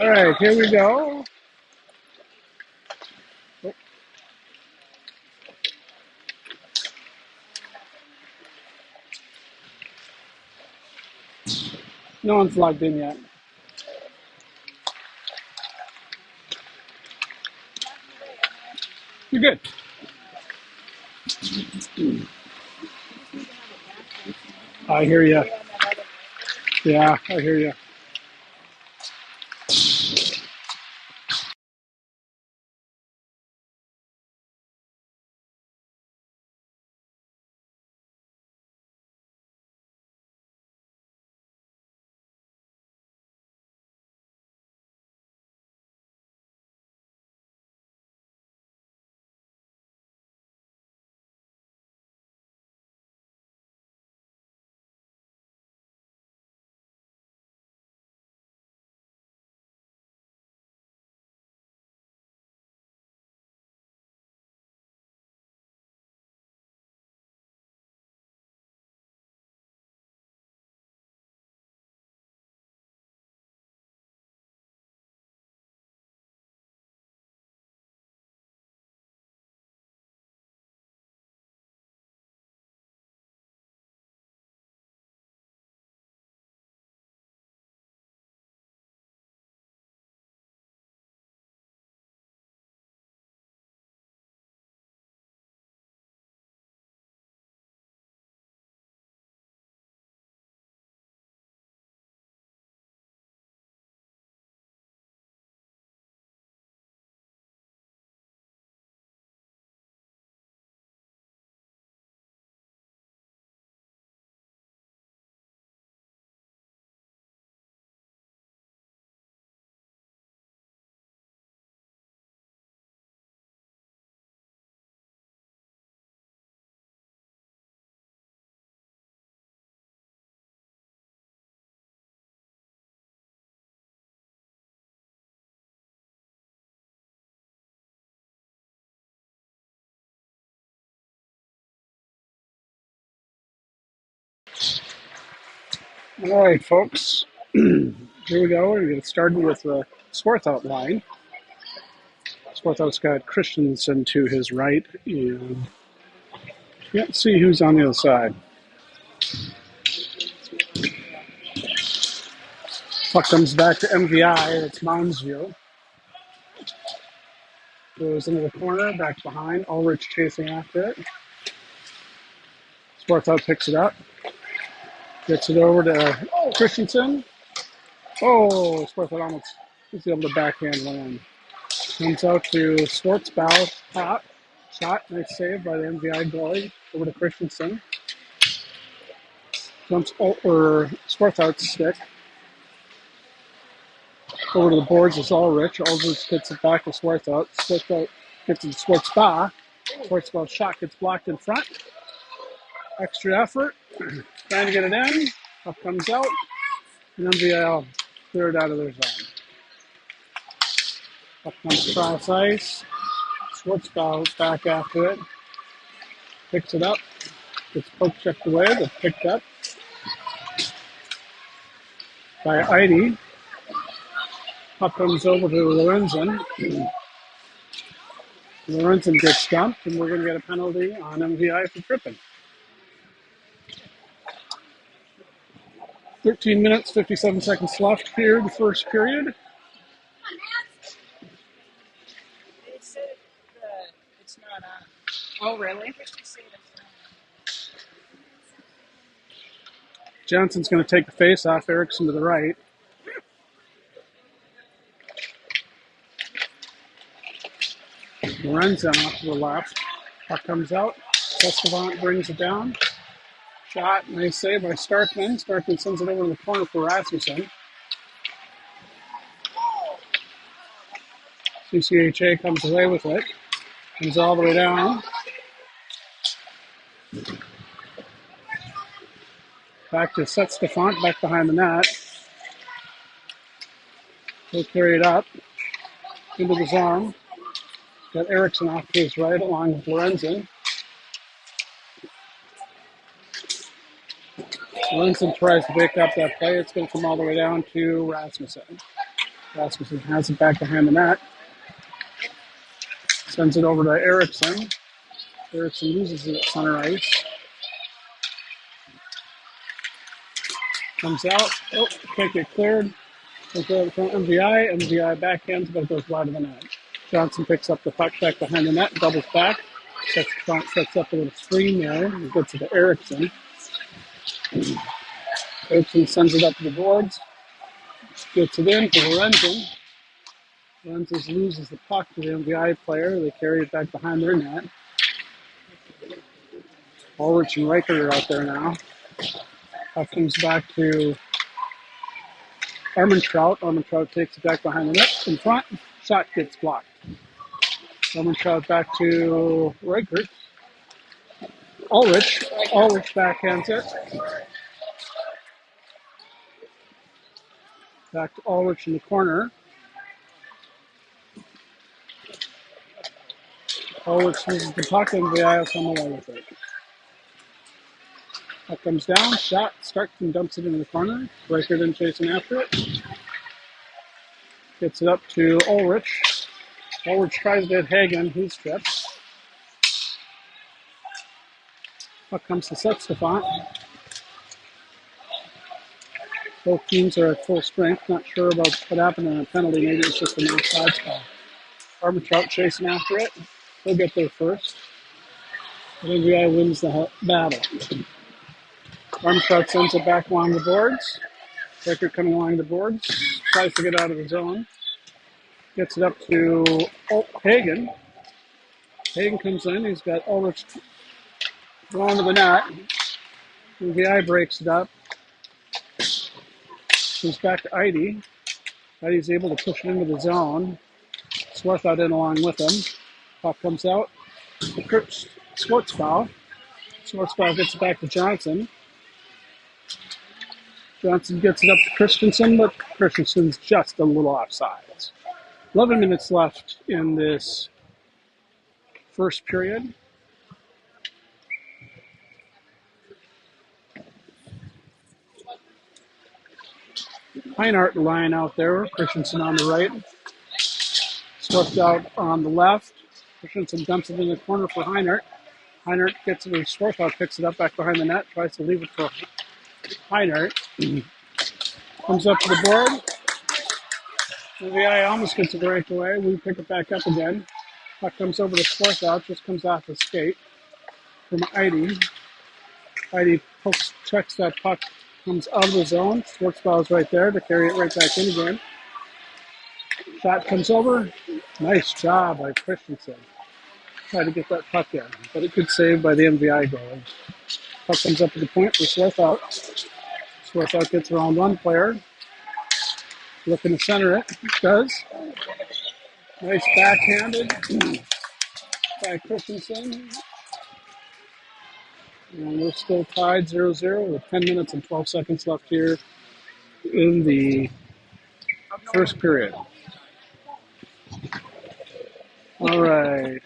All right, here we go. Oh, no one's logged in yet. You're good. I hear you. Yeah, I hear you. All right, folks. Here we go. We're going to get started with the sports outline. Sports out's got Christensen to his right, and let's see who's on the other side. Puck comes back to MVI. It's Moundsview. Goes into the corner, back behind. Ulrich chasing after it. Sportout picks it up. Gets it over to Christensen. Oh, Sportout almost is able to backhand land. Comes out to Schwartzbow. Top. Shot. Nice save by the MVI goalie. Over to Christensen. Jumps over Sportout's stick. Over to the boards is Ulrich. Ulrich gets it back to Sportout. Sportout gets it to Schwartzbow. Schwartzbow shot gets blocked in front. Extra effort. Trying to get it in. Up comes out. And MVL cleared out of their zone. Up comes cross ice. Schwartzbow back after it. Picks it up. Gets poke checked away, but picked up by Eide. Puck comes over to Lorenzen. Lorenzen gets dumped, and we're going to get a penalty on MVI for tripping. 13 minutes, 57 seconds left here, the first period. They said it's not on. Oh, really? Johnson's going to take the face off. Erickson to the right. Lorenzen off to the left. Puck comes out. Estevant brings it down. Shot. Nice save by Starkman. Starkman sends it over to the corner for Rasmussen. CCHA comes away with it. Comes all the way down. Back to Stefan, back behind the net. He'll carry it up into the zone. Got Erickson off to his right along with Lorenzen. Lorenzen tries to pick up that play. It's going to come all the way down to Rasmussen. Rasmussen has it back behind the net. Sends it over to Erickson. Erickson loses it at center ice. Comes out. Oh, can't get cleared. Comes over from MVI. MVI backhands, but it goes wide of the net. Johnson picks up the puck back behind the net, doubles back. Sets up a little screen there. And gets it to Erickson. Erickson sends it up to the boards. Gets it in to Lorenzen. Lorenzen loses the puck to the MVI player. They carry it back behind their net. Ulrich and Reichert are out there now. Puck comes back to Armentrout. Armentrout takes it back behind the net in front. Shot gets blocked. Armentrout back to Reichert. Ulrich backhands it. Back to Ulrich in the corner. Ulrich loses the puck and the IO come away with it. Puck comes down, shot, Stark and dumps it into the corner. Reichert in chasing after it. Gets it up to Ulrich. Ulrich tries to hit Hagen, he's tripped. Puck comes to Sextefant. Both teams are at full strength. Not sure about what happened in a penalty. Maybe it's just an offside spot. Armentrout chasing after it. He'll get there first. The NVI wins the battle. Armentrout sends it back along the boards. Reichert coming along the boards. Tries to get out of the zone. Gets it up to Hagen. Hagen comes in. He's got Ulrich going to the net. NVI breaks it up. He's back to Eide. Eide's able to push it into the zone. Swarthout in along with him. Puck comes out. Schwartzbau. Schwartzbau gets it back to Johnson. Johnson gets it up to Christensen, but Christensen's just a little offsides. 11 minutes left in this first period. Heinart lying out there. Christensen on the right. Swept out on the left. Christensen dumps it in the corner for Heinart. Heinart gets it to Swarthout, picks it up back behind the net, tries to leave it for Heinart. Comes up to the board. NVI almost gets it right away. We pick it back up again. Puck comes over to Swarthout, just comes off the skate from Eide. Eide checks that puck, comes out of the zone. Schwartzbau's right there to carry it right back in again. Shot comes over. Nice job by Christensen. Tried to get that puck in, but it could save by the MVI goalie. Puck comes up to the point for Swarthout. Swarthout gets around one player. Looking to center it. Does. Nice backhanded by Christensen. And we're still tied 0-0 with 10 minutes and 12 seconds left here in the first period. All right.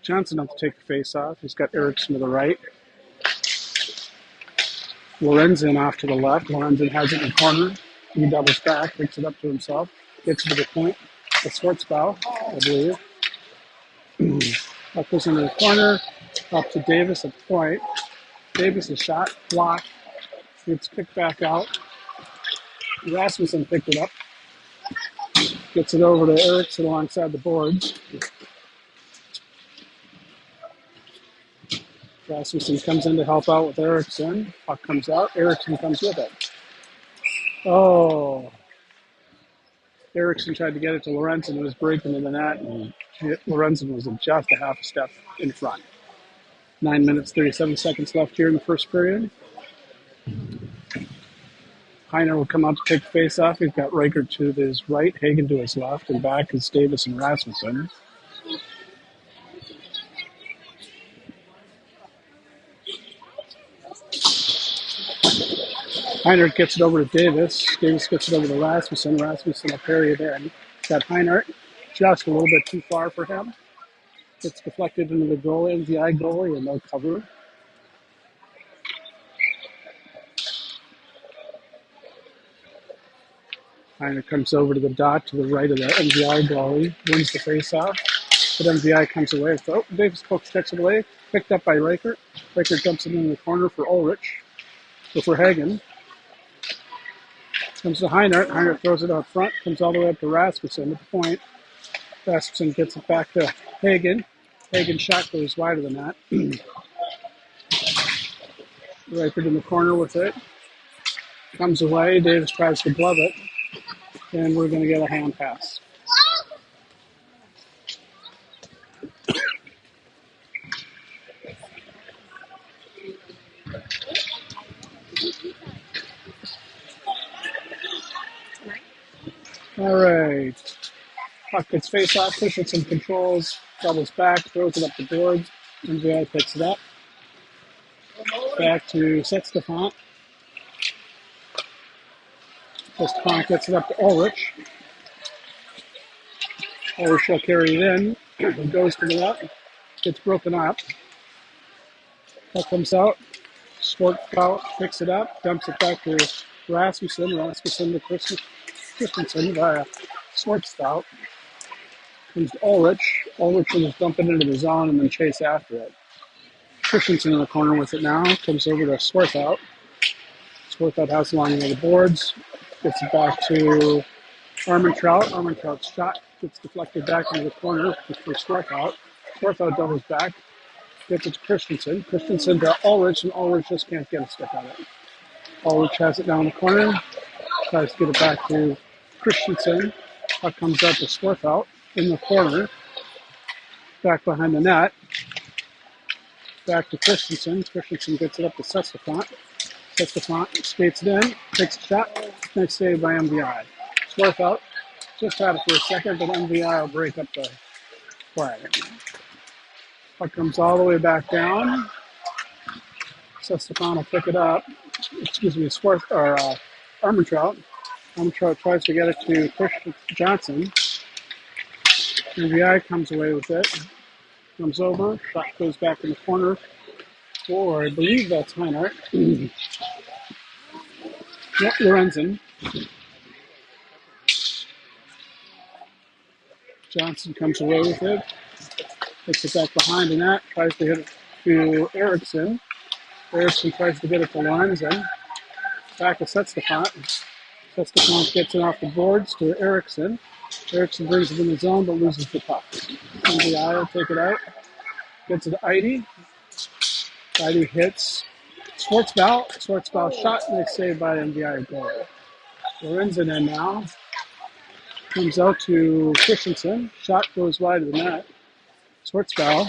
Johnson up to take the face off. He's got Erickson to the right. Lorenzen off to the left. Lorenzen has it in the corner. He doubles back, picks it up to himself, gets to the point. The Schwartzbau, I believe. Puck goes into the corner, up to Davis at the point. Davis is shot, blocked, gets kicked back out. Rasmussen picked it up, gets it over to Erickson alongside the boards. Rasmussen comes in to help out with Erickson. Puck comes out, Erickson comes with it. Oh. Erickson tried to get it to Lorenzen, who was breaking into the net, and Lorenzen was just a half a step in front. 9 minutes, 37 seconds left here in the first period. Heiner will come out to take the face off. He's got Reichert to his right, Hagen to his left, and back is Davis and Rasmussen. Heinart gets it over to Davis. Davis gets it over to Rasmussen. Rasmussen will carry it in. Got Heinart just a little bit too far for him. Gets deflected into the goalie, the eye goalie, and no cover. Heiner comes over to the dot to the right of the MVI goalie, wins the face-off. But MVI comes away. Oh, Davis pokes, checks it away. Picked up by Reichert. Reichert dumps it in the corner for Ulrich. So for Hagen. Comes to Heiner. Heiner throws it out front. Comes all the way up to Rasmussen at the point. Rasmussen gets it back to Hagen. Hagen's shot goes wider than that. Reichert in the corner with it. Comes away. Davis tries to glove it. And we're going to get a hand pass. All right. Puck gets face off, pushes some controls, doubles back, throws it up the boards. MVI picks it up. Back to Sextefant. Sextefant gets it up to Ulrich. Ulrich will carry it in. It goes to the left. Gets broken up. Puck comes out. Schwartzbauer picks it up, dumps it back to Rasmussen. Rasmussen to Christensen via Schwartzbauer. Comes to Ulrich. Ulrich will just dump it into the zone and then chase after it. Christensen in the corner with it now. Comes over to Swarthout. Swarthout has along the boards. Gets it back to Armentrout. Armentrout's shot gets deflected back into the corner for Swarthout. Swarthout doubles back. Gets it to Christensen. Christensen to Ulrich, and Ulrich just can't get a stick on it. Ulrich has it down the corner. Tries to get it back to Christensen. Puck comes out to Swarthout in the corner. Back behind the net. Back to Christensen. Christensen gets it up to Sextefant. Sextefant skates it in. Takes a shot. Next save by MVI. Swarthout just had it for a second, but MVI will break up the flag. Puck comes all the way back down. Sextefant will pick it up. Excuse me, Armentrout. Armentrout tries to get it to Christian Johnson. MVI comes away with it. Comes over. Shot goes back in the corner for, I believe that's Heiner. Yep, Lorenzen. Johnson comes away with it. Takes it back behind the net. Tries to hit it to Eriksson. Eriksson tries to get it to Lorenzen. Back to Sextefant. Sextefant gets it off the boards to Eriksson. Eriksson brings it in the zone but loses the puck. MVI will take it out. Gets it to Eide. Eide hits Schwartzbauer. Schwartzbauer shot, next save by MVI goal. Lorenzen in now. Comes out to Christensen. Shot goes wide of the net. Schwartzbauer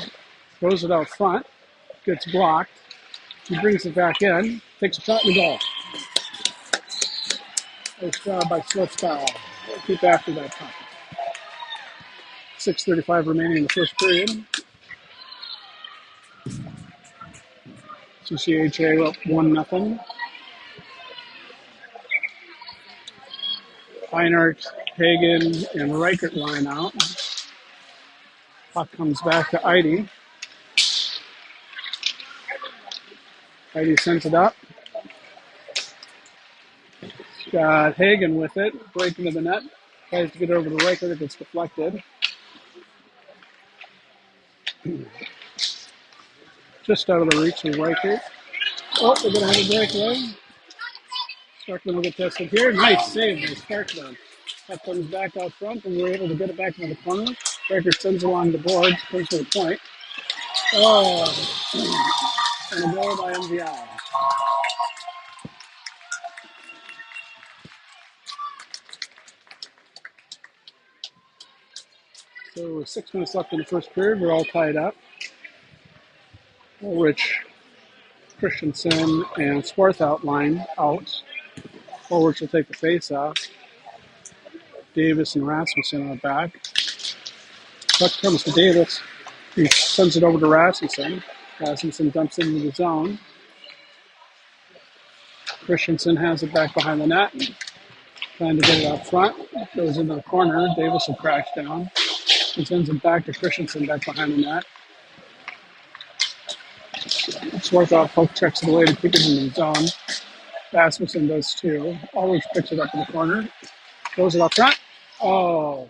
throws it out front. Gets blocked. He brings it back in. Takes a shot in the goal. Nice job by Schwartzbauer. Keep after that puck. 6:35 remaining in the first period. CCHA up 1-0. Feinart, Hagen, and Reichert line out. Puck comes back to Eide. Eide sends it up. Got Hagen with it. Break into the net. Tries to get over to Reichert. It gets deflected. Just out of the reach of Reichert. Oh, they're going to have a breakaway. Sparkman will get tested here. Nice save by Sparkman. That comes back out front, and we're able to get it back into the corner. Reichert sends along the boards, comes to the point. Oh, and a goal by MVI. So 6 minutes left in the first period. We're all tied up. Ulrich, Christensen, and Swarthout line out. Ulrich will take the face off. Davis and Rasmussen are back. Puck comes to Davis. He sends it over to Rasmussen. Rasmussen dumps it into the zone. Christensen has it back behind the net. Trying to get it out front. Goes into the corner. Davis will crash down. He sends it back to Christensen back behind the net. Swarthout poke checks it away to keep it in the zone. Rasmussen does too. Ulrich picks it up in the corner. Throws it up front. Oh,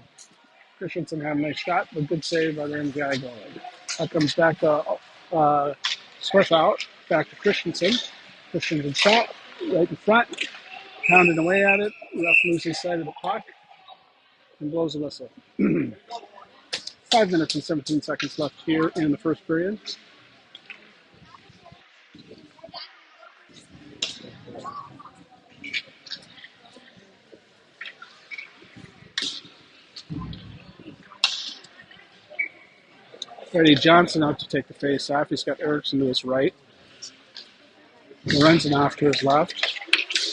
Christensen had a nice shot, but good save by the MVI goalie. That comes back to Swift out, back to Christensen. Christensen shot right in front, pounding away at it. Ref loses sight of the puck and blows a whistle. 5 minutes and 17 seconds left here in the first period. Freddie Johnson out to take the face off. He's got Erickson to his right. Lorenzen off to his left.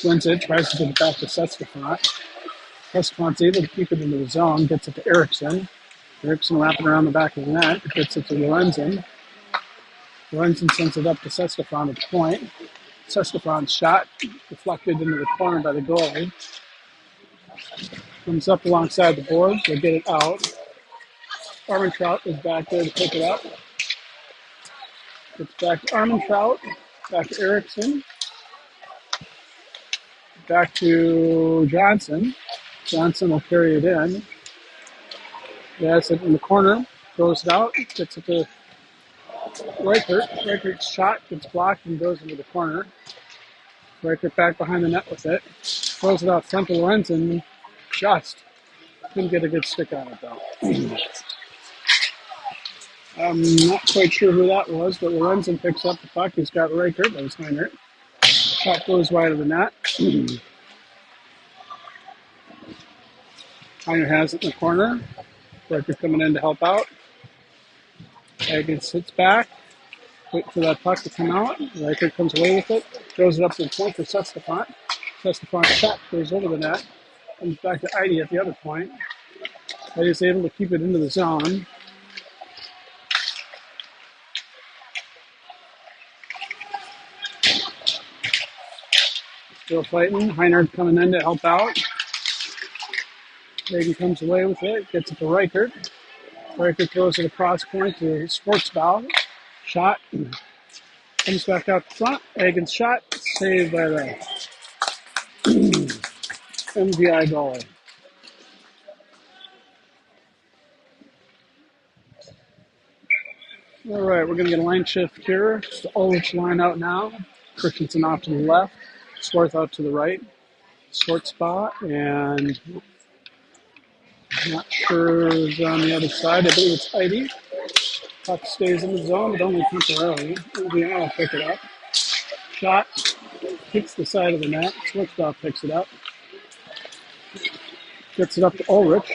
Wins it, tries to get it back to Seskafont. Seskafant's able to keep it into the zone, gets it to Erickson. Erickson wrapping around the back of the net, gets it to Lorenzen. Lorenzen sends it up to Seskafont at the point. Seskafont's shot deflected into the corner by the goalie. Comes up alongside the boards, they get it out. Armentrout is back there to pick it up. It's back to Armentrout, back to Erickson, back to Johnson. Johnson will carry it in. He has it in the corner, throws it out, gets it to Reichert. Reichert's shot gets blocked and goes into the corner. Reichert back behind the net with it. Throws it out front to Lorenzen. Just couldn't get a good stick on it though. I'm not quite sure who that was, but Lorenzen picks up the puck. He's got Reichert, that was Heinert. Shot goes wide of the net. Heinert has it in the corner. Reichert coming in to help out. Hagen sits back. Wait for that puck to come out. Reichert comes away with it. Throws it up to the point for Seskafont. Seskafont shot goes over the net. Comes back to Eide at the other point. Eide is able to keep it into the zone. Still fighting. Heinert coming in to help out. Hagen comes away with it. Gets it to Reichert. Reichert throws it across point to Sportsbow. Shot. Comes back out the front. Hagen's shot. Saved by the MVI goalie. All right, we're going to get a line shift here. It's the Ulrich line out now. Christensen off to the left. Swarth out to the right. Short spot. And I'm not sure who's on the other side. I believe it's Eide. Puck stays in the zone, but only temporarily. MVI will pick it up. Shot. Hits the side of the net. Swartzbaugh picks it up. Gets it up to Ulrich.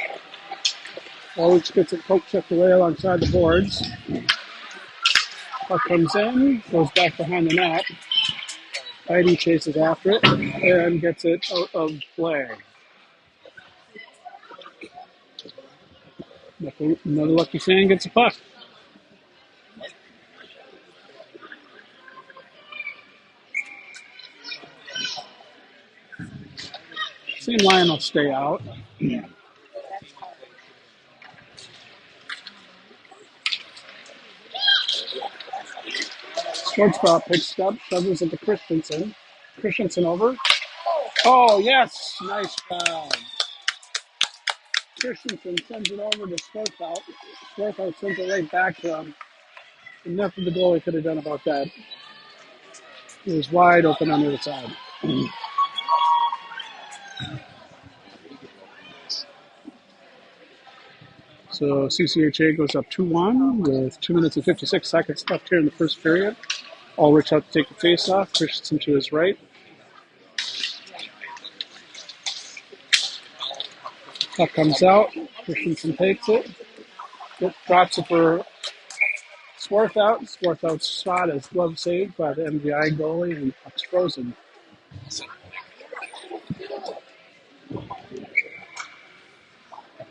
Ulrich gets it poke checked away alongside the boards. Puck comes in, goes back behind the net. Eide chases after it and gets it out of play. Another lucky fan gets a puck. Same line will stay out. Sportsbaugh picks it up, shoves it to Christensen. Christensen over. Oh, yes! Nice foul. Christensen sends it over to Sportsbaugh. Sportsbaugh sends it right back to him. And nothing the goalie could have done about that. It was wide open on the other side. So CCHA goes up 2-1 with 2 minutes and 56 seconds left here in the first period. Ulrich out to take the face off. Christensen to his right. Puck comes out. Christensen takes it. Drops it for Swarthout. Swarthout's shot is glove saved by the MVI goalie, and puck's frozen.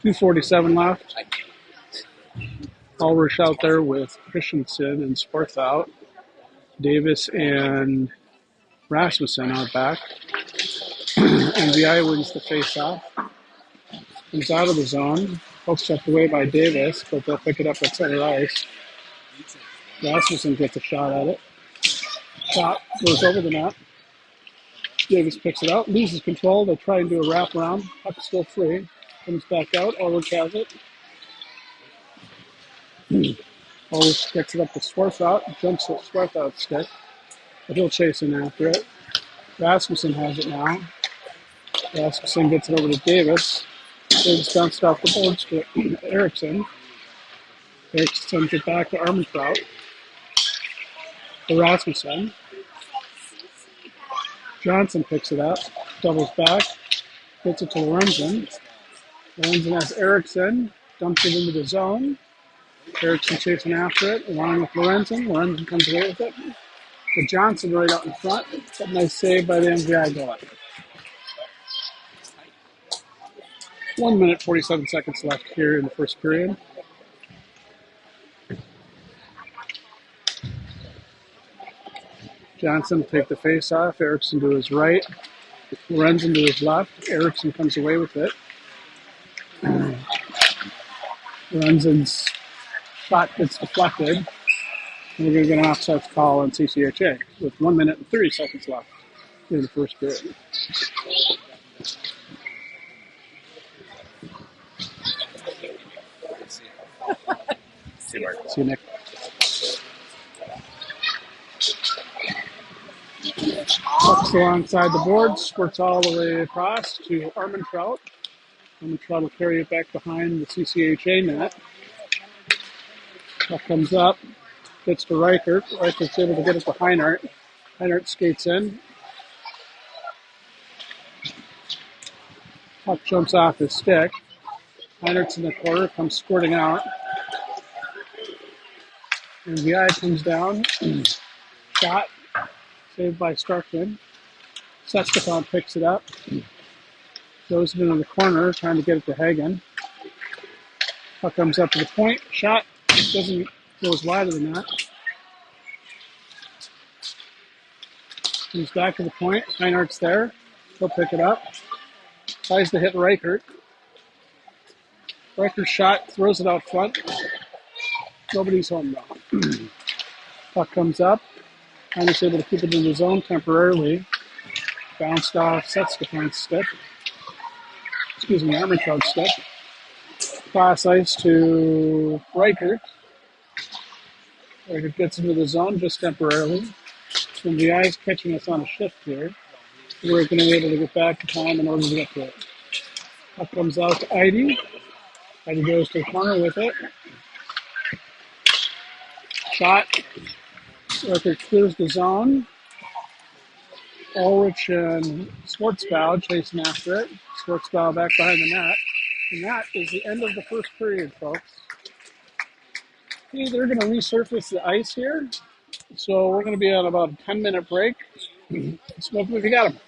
.247 left. Ulrich out there with Christensen and Swarthout. Davis and Rasmussen are back. MVI wins the face-off. Comes out of the zone. Pokes checked away by Davis, but they'll pick it up at center ice. Rasmussen gets a shot at it. Shot goes over the net. Davis picks it out, loses control. They try and do a wraparound. Puck is still free. Comes back out. Ulrich has it. Ulrich gets it up to Swarthout. Jumps at Swarthout's stick. But he'll chase in after it. Rasmussen has it now. Rasmussen gets it over to Davis. Davis bounced off the boards to Eriksson. Eriksson sends it back to Armentrout. To Rasmussen. Johnson picks it up. Doubles back. Gets it to Lorenzen. Lorenzen has Eriksson. Dumps it into the zone. Eriksson chasing after it, along with Lorenzen. Lorenzen comes away with it. To Johnson right out in front. But nice save by the MVI goal. 1 minute, 47 seconds left here in the first period. Johnson will take the face off. Eriksson to his right. Lorenzen to his left. Eriksson comes away with it. Lorenzen's shot gets deflected. And we're going to get an offside call on CCHA with 1 minute and 30 seconds left in the first period. See you, Nick. Puck's alongside the board, squirts all the way across to Armentrout. Armentrout will carry it back behind the CCHA net. Puck comes up, gets to Reichert. Reichert's able to get it to Heinart. Heinart skates in. Puck jumps off his stick. Heinart's in the corner, comes squirting out. And the eye comes down. Shot. Saved by Starkman. Sestefan picks it up. Throws it into the corner, trying to get it to Hagen. Puck comes up to the point. Shot. Doesn't goes wider than that. Comes back to the point. Heinart's there. He'll pick it up. Tries to hit Reichert. Reichert's shot. Throws it out front. Nobody's home though. Puck comes up. Heinert's able to keep it in the zone temporarily. Bounced off Sestefan stick. Excuse me, Armentrout's stick. Cross ice to Reichert. Reichert gets into the zone just temporarily. When the eye's catching us on a shift here, we're going to be able to get back to time in order to get to it. Puck comes out to Eide. Eide goes to the corner with it. Shot. Reichert clears the zone. Ulrich and Schwartzbau chasing after it. Schwartzbau back behind the net. And that is the end of the first period, folks. Okay, they're going to resurface the ice here. So we're going to be on about a 10-minute break. Smoke them if you got them.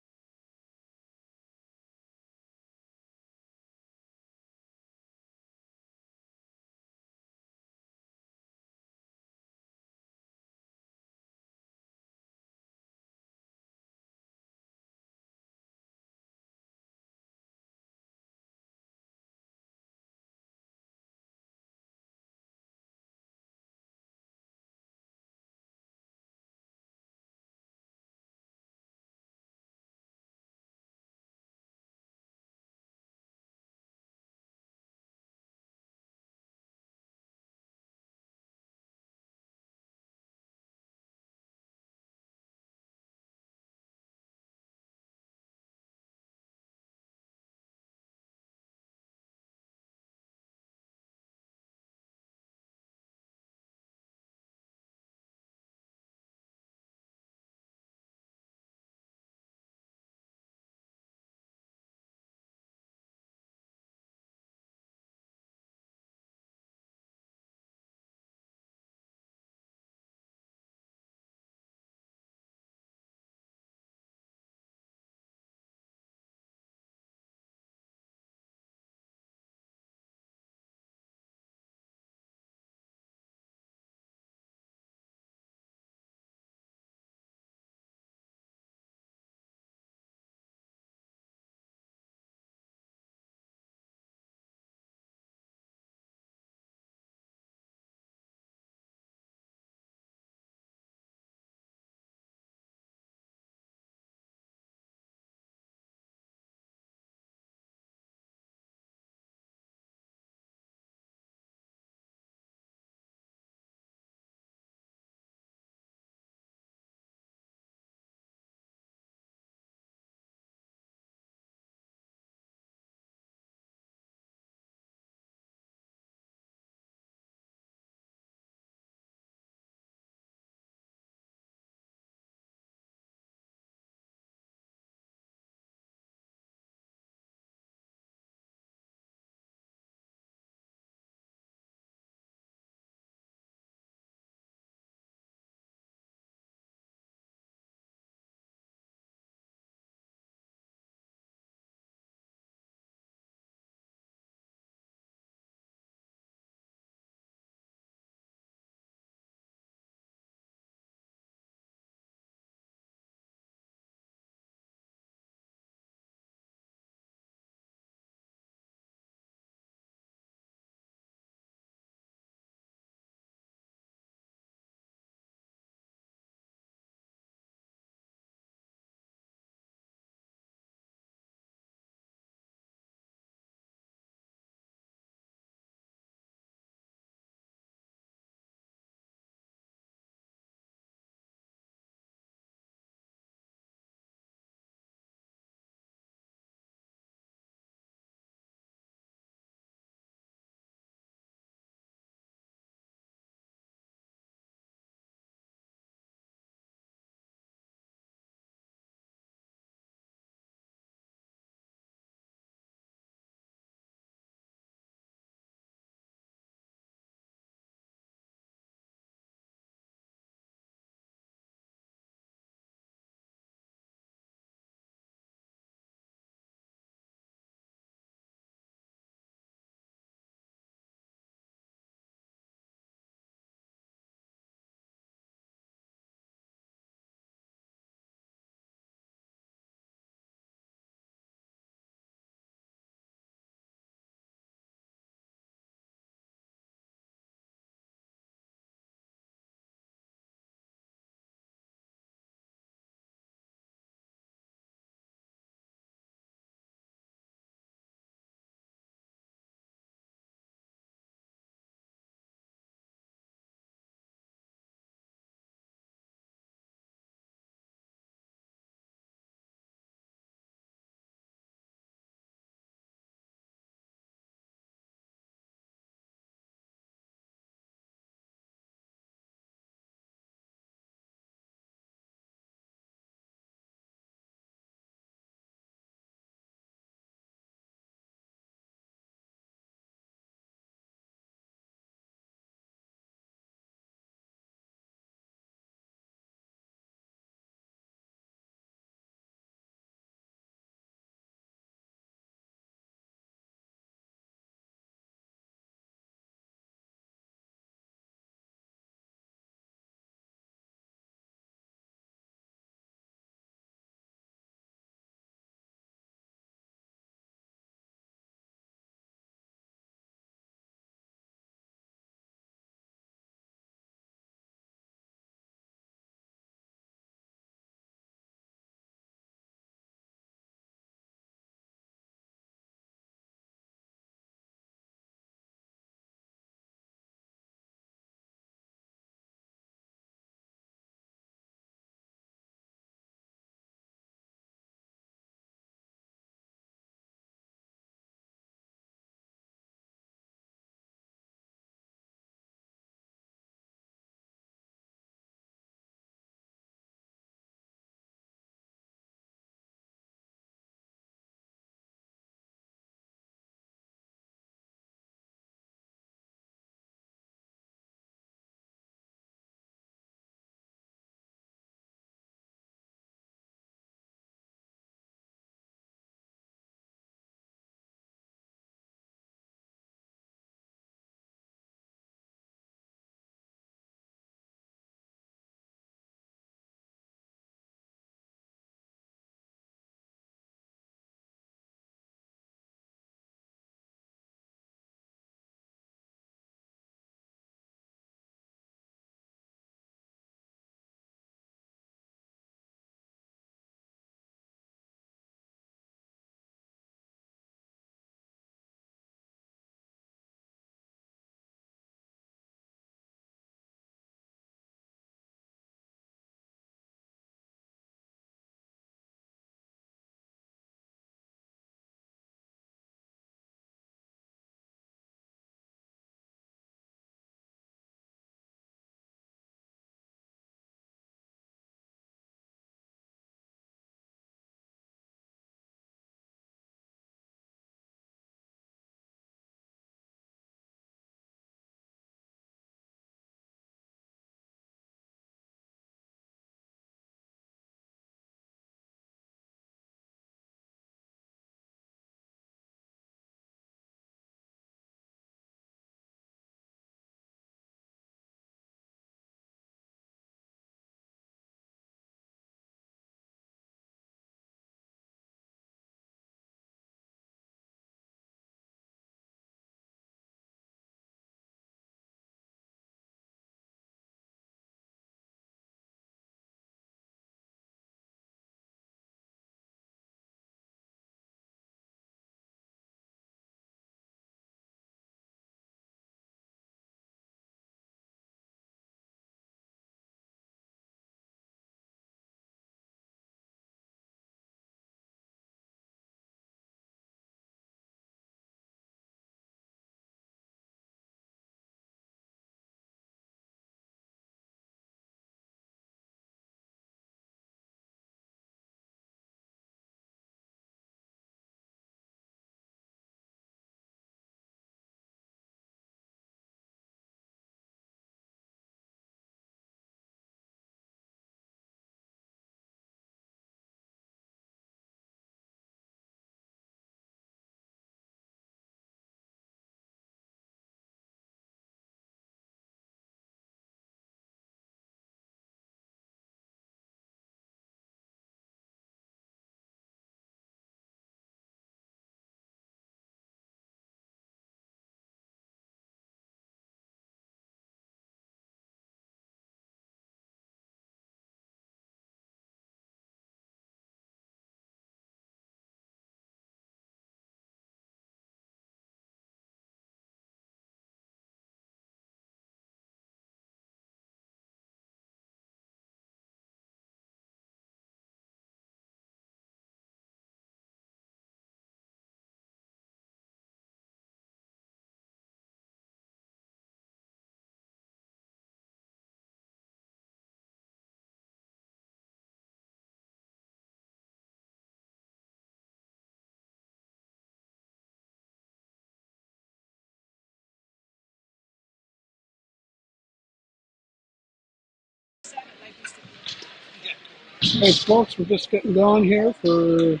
Hey folks, we're just getting going here for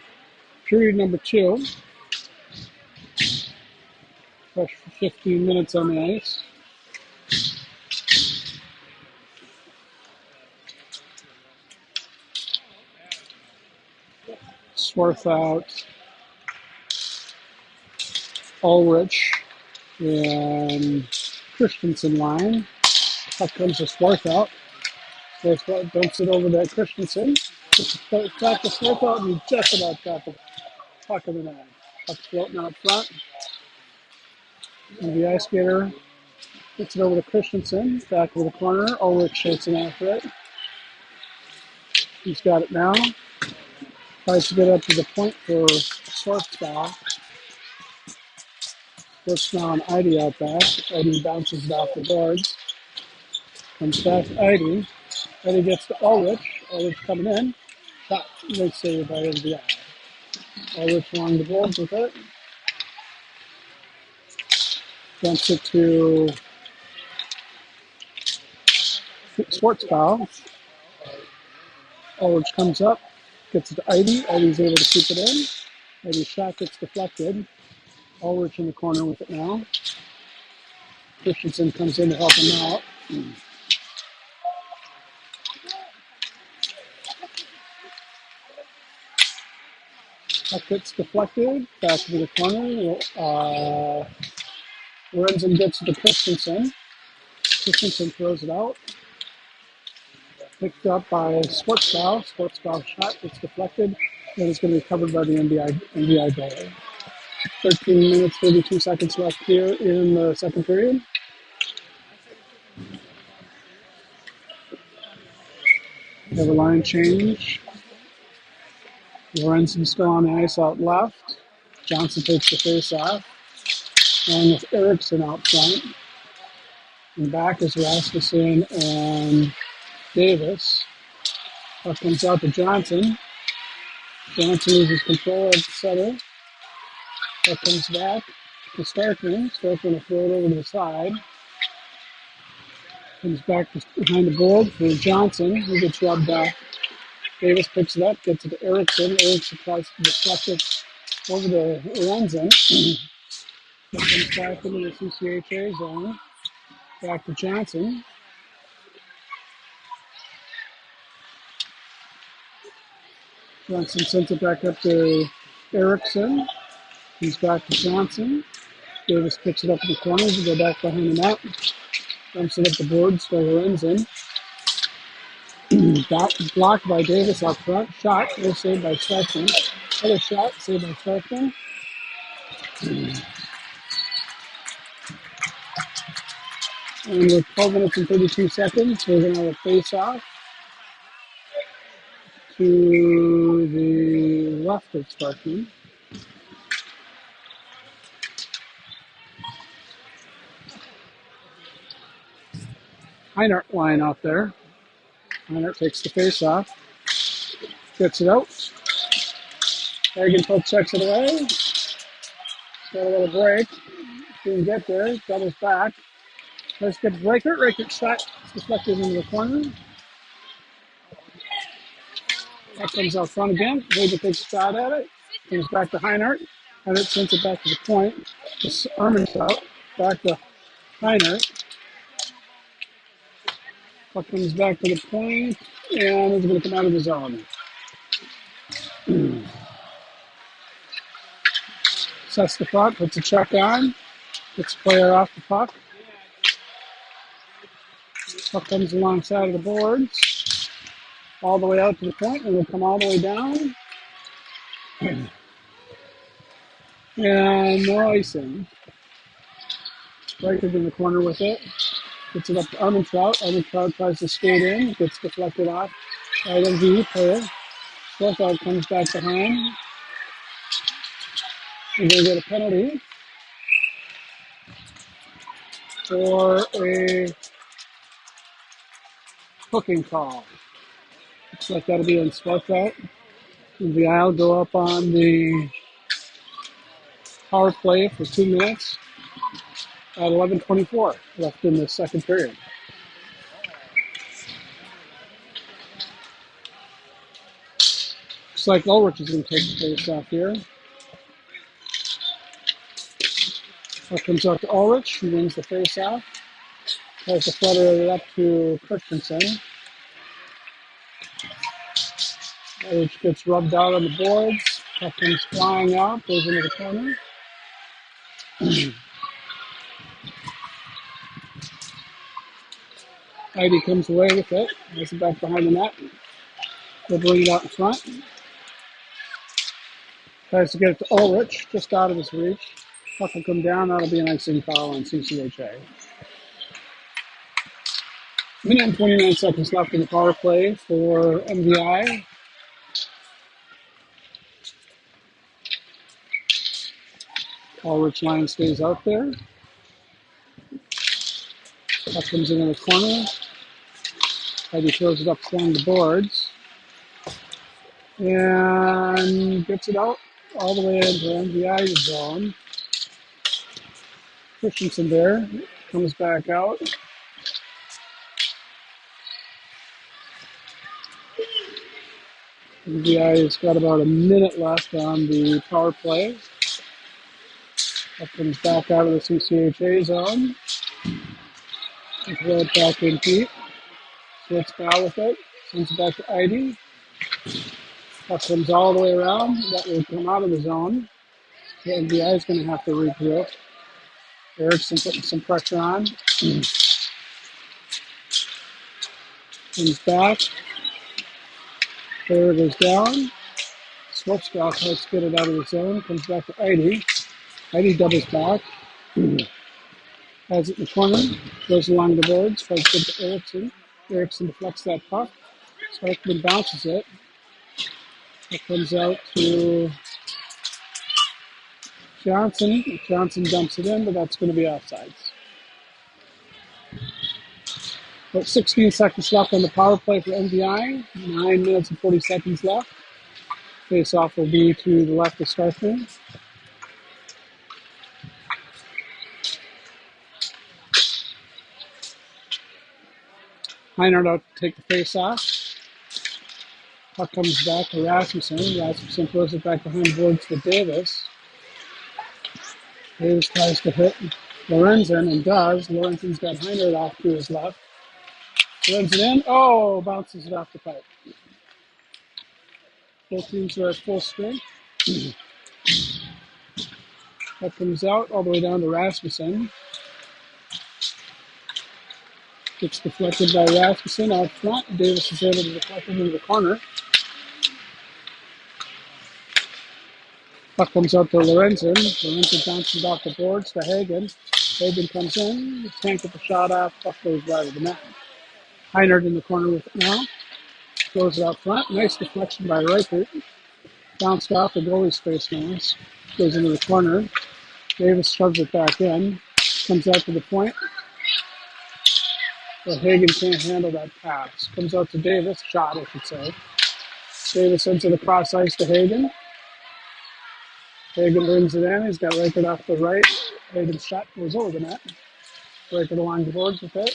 period number 2. Fresh for 15 minutes on the ice. Swarth out, Ulrich, and Christensen line. Puck comes to Swarth out. Swarth out dumps it over to Christensen. Got the Swarth out and he just about got the puck in the net. Puck's floating out front. And the ice skater gets it over to Christensen. Back to the corner. Ulrich chasing after it. He's got it now. Tries to get up to the point for Swarth's foul. Works now on Idy out back. Idy bounces it off the boards. Comes back to Idy. Idy gets to Ulrich. Ulrich coming in. Shot. Nice save by NBI. Ulrich along the boards with it. Dumps it to Schwartzbaugh. Ulrich comes up. Gets it to Idy. Idy's able to keep it in. Idy's shot gets deflected. Ulrich in the corner with it now. Christensen comes in to help him out. Puck gets deflected. Back to the corner. Lorenzen gets it to Christensen. Christensen throws it out. Picked up by Schwartzbaugh. Schwartzbaugh's shot gets deflected. And it's going to be covered by the NBI goalie. 13 minutes, 32 seconds left here in the second period. We have a line change. Lorenzen still on the ice out left. Johnson takes the face off. And with Erickson out front. And back is Rasmussen and Davis. Puck comes out to Johnson. Johnson loses control of the center. Puck comes back to Starkman. Starkman will throw it over to the side. Comes back behind the board for Johnson, who gets rubbed off. Davis picks it up, gets it to Erickson. Erickson tries to deflect it over to Lorenzen. Comes back into the CCHA zone. Back to Johnson. Johnson sends it back up to Erickson. He's back to Johnson. Davis picks it up in the corner to go back behind the net. Dumps it up the boards for Lorenzen. Blocked by Davis up front. Shot was saved by Starkman. Other shot saved by Starkman. And with 12 minutes and 32 seconds, we're going to have a face-off to the left of Starkman. Heinert line out there. Heinert takes the face-off. Gets it out. Hagenfeld checks it away. Got a little break. Didn't get there. Doubles back. Let's get Reichert. Reichert's shot deflected into the corner. That comes out front again. Hager takes a shot at it. Comes back to Heinert. Heinert sends it back to the point. Armin's out. Back to Heinert. Puck comes back to the point. And it's going to come out of the zone. Sets the puck. Puts a check on. Gets the player off the puck. Puck comes alongside of the boards. All the way out to the point. And will come all the way down. And no icing. Reichert in the corner with it. Gets it up to Armentrout. Armentrout tries to skate in. Gets deflected off by the V player. Swarthout comes back behind. We're going to get a penalty for a hooking call. Looks like that'll be on Swarthout. And the Isle go up on the power play for 2 minutes at 11:24 left in the second period. Looks like Ulrich is going to take the face off here. That comes out to Ulrich. He wins the face off. Tries to flutter it up to Christensen. Ulrich gets rubbed out on the boards. Puck comes flying out, goes into the corner. Heidi comes away with it. Has it back behind the net. They'll bring it out in front. Tries to get it to Ulrich, just out of his reach. Puck will come down. That'll be an icing foul on CCHA. Minute and 29 seconds left in the power play for MVI. Ulrich line stays out there. Puck comes into the corner. Heidi throws it up along the boards. And gets it out all the way into MVI zone. Christensen there. Comes back out. MVI has got about a minute left on the power play. That comes back out of the CCHA zone. And throw it back in deep. Switch bow with it. Sends it back to Heidi. Puck comes all the way around. That will come out of the zone. The MVI is going to have to regroup. Erickson putting some pressure on. Comes back. Player goes down. Smokescroft tries to get it out of the zone. Comes back to Heidi. Heidi doubles back. Has it in the corner. Goes along the boards. Tries to get to Erickson. Erickson deflects that puck. Sparkman bounces it. It comes out to Johnson. Johnson dumps it in, but that's going to be offsides. About 16 seconds left on the power play for NVI. 9 minutes and 40 seconds left. Face off will be to the left of Starkman. Heinert out to take the face off. Puck comes back to Rasmussen. Rasmussen throws it back behind boards to Davis. Davis tries to hit Lorenzen and does. Lorenzen's got Heinert off to his left. Lorenzen in. Oh, bounces it off the pipe. Both teams are at full strength. That comes out all the way down to Rasmussen. Gets deflected by Rasmussen out front. Davis is able to deflect it into the corner. Puck comes out to Lorenzen. Lorenzen bounces off the boards to Hagen. Hagen comes in. Can't get the shot off. Puck goes right of the net. Heinert in the corner with it now. Throws it out front. Nice deflection by Reichert. Bounced off the goalie's face mask. Goes into the corner. Davis shoves it back in. Comes out to the point. But Hagen can't handle that pass. Comes out to Davis. Shot, I should say. Davis into the cross ice to Hagen. Hagen brings it in. He's got Reichert off the right. Hagen's shot goes over the net. Reichert along the boards with it.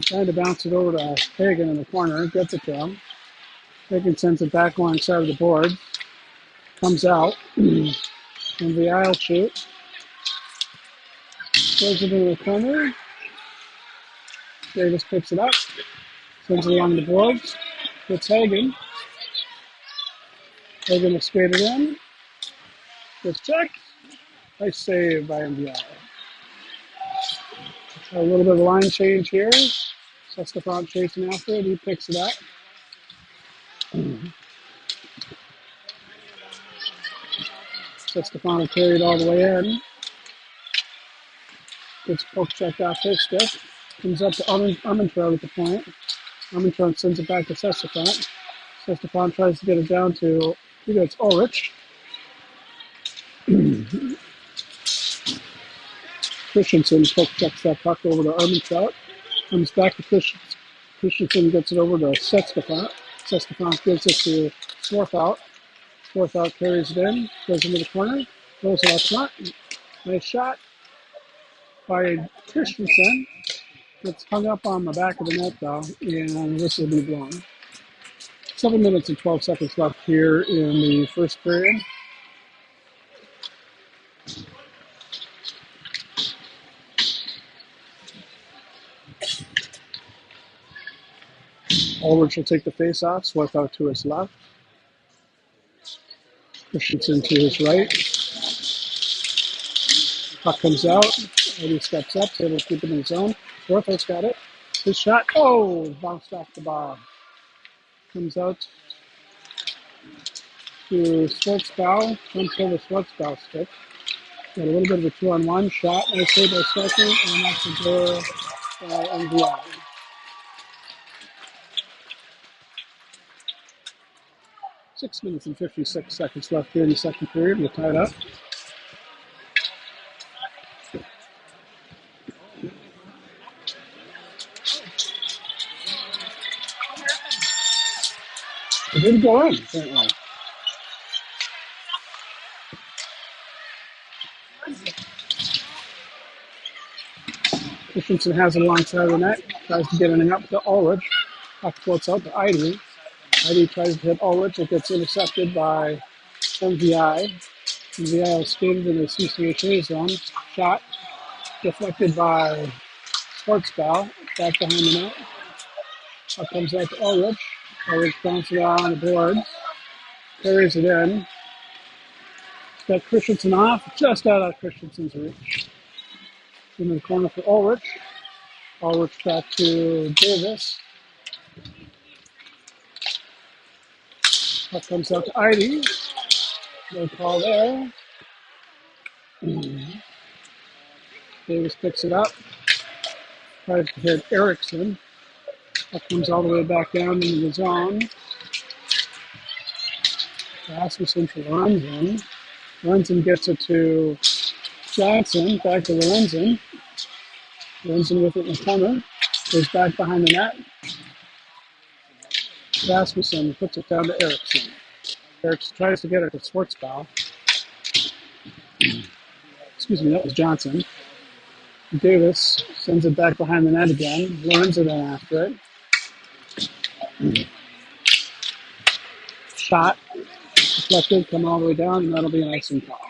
Trying to bounce it over to Hagen in the corner. Gets it to him. Hagen sends it back alongside of the board. Comes out. And the aisle shoot. Throws it into the corner. Davis picks it up. Sends it along the boards. Gets Hagen. Hagen will skate it in. Gets checked. Nice save by MVI. A little bit of a line change here. Sestafon chasing after it. He picks it up. Sestafon will carry it all the way in. Gets poke checked off his stick. Comes up to Armentrout at the point. Armentrout sends it back to Sestafon. Sestafon tries to get it down to, I think it's Ulrich. Christensen poke checks that puck over to Armentrout. Comes back to Christensen. Christensen gets it over to Sestafon. Sestafon gives it to Swarthout. Swarthout carries it in. Goes into the corner. Throws it out front. Nice shot by Christensen. Gets hung up on the back of the net though, and this will be blown. 7 minutes and 12 seconds left here in the first period. Ulrich will take the face-off, swipe out to his left. Christensen to his right. Puck comes out. Eddie steps up, able to keep it in his zone. Swarthout's got it. His shot, bounced off the bar. Comes out to Schwartzbau, jumps over Schwartzbau's stick. Got a little bit of a 2-on-1 shot. Nice save by Starkman, and that's a goal by MVI. 6 minutes and 56 seconds left here in the second period. We're tied up. It didn't go in, apparently. Christensen has it alongside of the net. Tries to get it up to Ulrich. Puck floats out to Eide. Eide tries to hit Ulrich. It gets intercepted by MVI. MVI is skated in the CCHA zone. Shot deflected by Schwartzbau. Back behind the net. Puck comes out to Ulrich. Ulrich bounces it out on the boards. Carries it in. It's got Christensen off. Just out of Christensen's reach. In the corner for Ulrich. Ulrich back to Davis. Puck comes out to Eide. No call there. Davis picks it up. Tries to hit Erickson. Puck comes all the way back down into the zone. Rasmussen to Lorenzen. Lorenzen gets it to Johnson. Back to Lorenzen. Lorenzen with it in the corner. Goes back behind the net. Rasmussen puts it down to Erickson. Erickson tries to get it to Schwartzbau. Excuse me, that was Johnson. Davis sends it back behind the net again. Lorenzen in after it. Shot. Deflected, coming all the way down, and that'll be an icing call.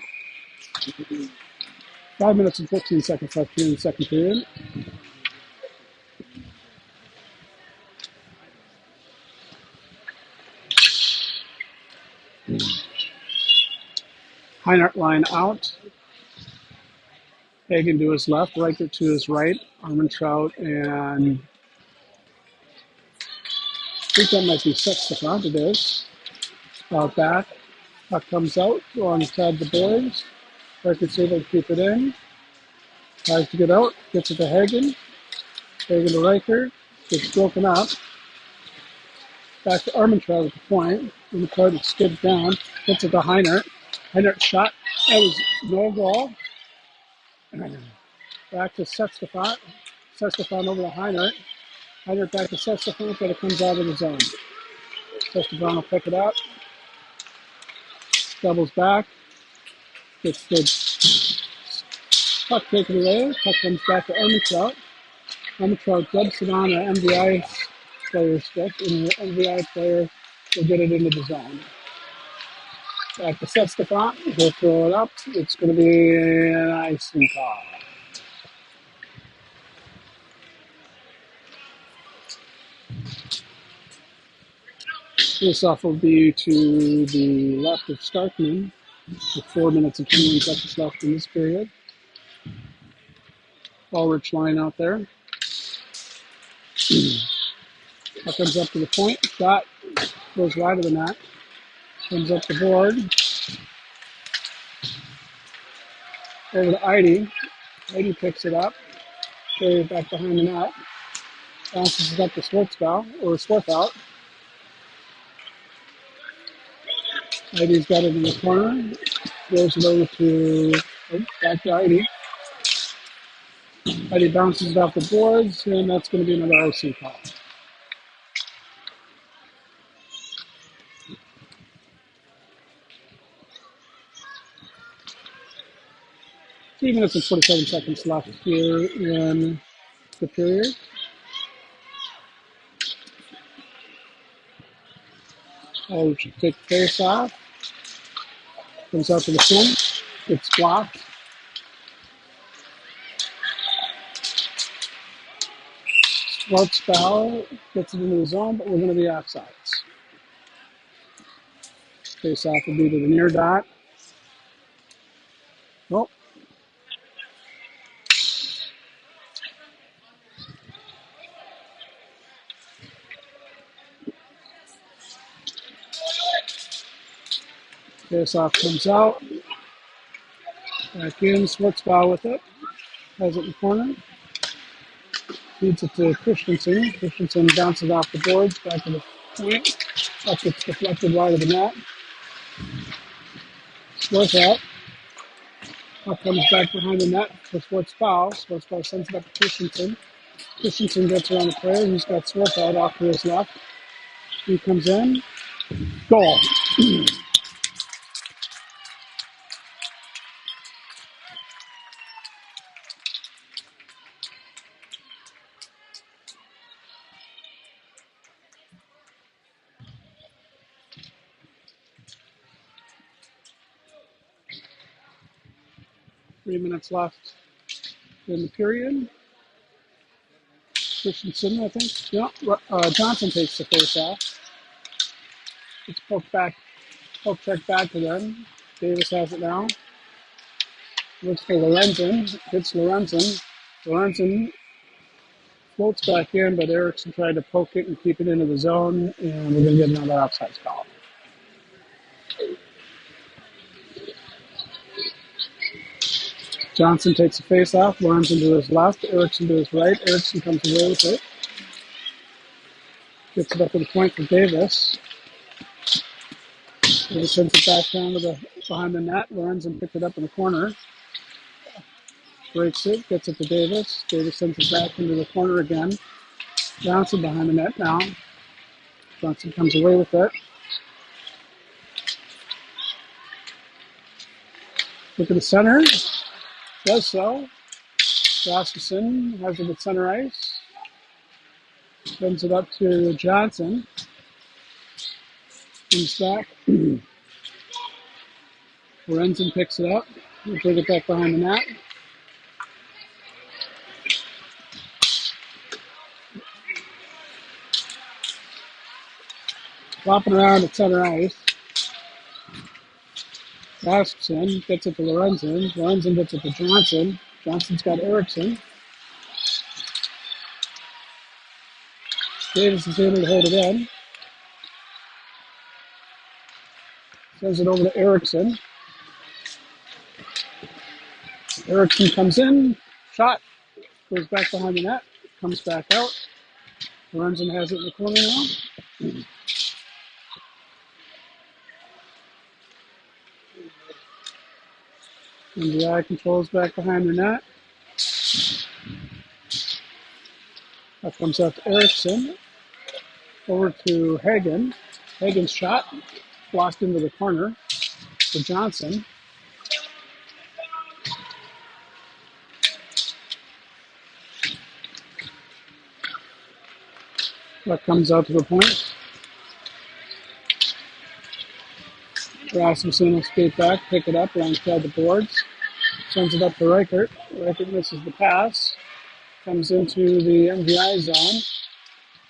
5 minutes and 15 seconds left here in the second period. Heinert line out. Hagen to his left, Reichert to his right. Armentrout and I think that might be Sexton. It is. Back. Puck comes out alongside the boards. Reichert's able to keep it in. Tries to get out. Gets it to Hagen. Hagen to Reichert. Gets broken up. Back to Armentrout at the point. Armentrout skids down. Gets it to Heinert. Heinert shot. That was no goal. Back to Sexton. Sexton over to Heinert. Heinert back to Sexton, but it comes out of the zone. Sexton will pick it up. Doubles back. Gets the puck taken away. Puck comes back to Armentrout. Armentrout dubs it on an MVI player's stick, and the MVI player will get it into the zone. Back to Sexton. He'll throw it up. It's going to be an icing call. This off will be to the left of Starkman with 4 minutes and 21 seconds left in this period. Ulrich line out there. That comes up to the point. Shot goes wide of the net. Comes up the board. Over to Eide. Eide picks it up. Carries it back behind the net. Bounces it up to Swarthout. Heidi's got it in the corner. Throws it over to back to Eide. Eide bounces it off the boards, and that's going to be another icing call. Three minutes and 47 seconds left here in the period. Aldrich take the face off. Comes out to the point. Gets blocked. Swartz foul. Gets it into the zone, but we're going to be offsides. Face off will be to the near dot. Nope. Face off comes out. Back in. Swartz foul with it. Has it in the corner. Feeds it to Christensen. Christensen bounces off the boards back to the point. That gets deflected wide of the net. Swartz out. Puck comes back behind the net for Swartz foul. Swartz foul sends it up to Christensen. Christensen gets around the player. He's got Swartz out off to his left. He comes in. Goal. 3 minutes left in the period. Christensen, I think. Yeah, Johnson takes the face off. It's poked check back to them. Davis has it now. Looks for Lorenzen. Hits Lorenzen. Lorenzen floats back in, but Erickson tried to poke it and keep it into the zone, and we're going to get another offside call. Johnson takes the face off. Lorenzen to his left. Erickson to his right. Erickson comes away with it. Gets it up to the point for Davis. Davis sends it back down to behind the net. Lorenzen picked it up in the corner. Breaks it. Gets it to Davis. Davis sends it back into the corner again. Johnson behind the net now. Johnson comes away with it. Look at the center. Does so. Rasmussen has it at center ice. Sends it up to Johnson. Comes back. Lorenzen picks it up. He'll bring it back behind the net. Flopping around at center ice. Rasmussen gets it to Lorenzen. Lorenzen gets it to Johnson. Johnson's got Erickson. Davis is able to hold it in. Sends it over to Erickson. Erickson comes in. Shot. Goes back behind the net. Comes back out. Lorenzen has it in the corner now. And the eye controls back behind the net. That comes out to Erickson. Over to Hagen. Hagen's shot blocked into the corner to Johnson. That comes out to the point. Rasmussen will skate back, pick it up alongside the boards. Sends it up to Reichert. Reichert misses the pass. Comes into the MVI zone.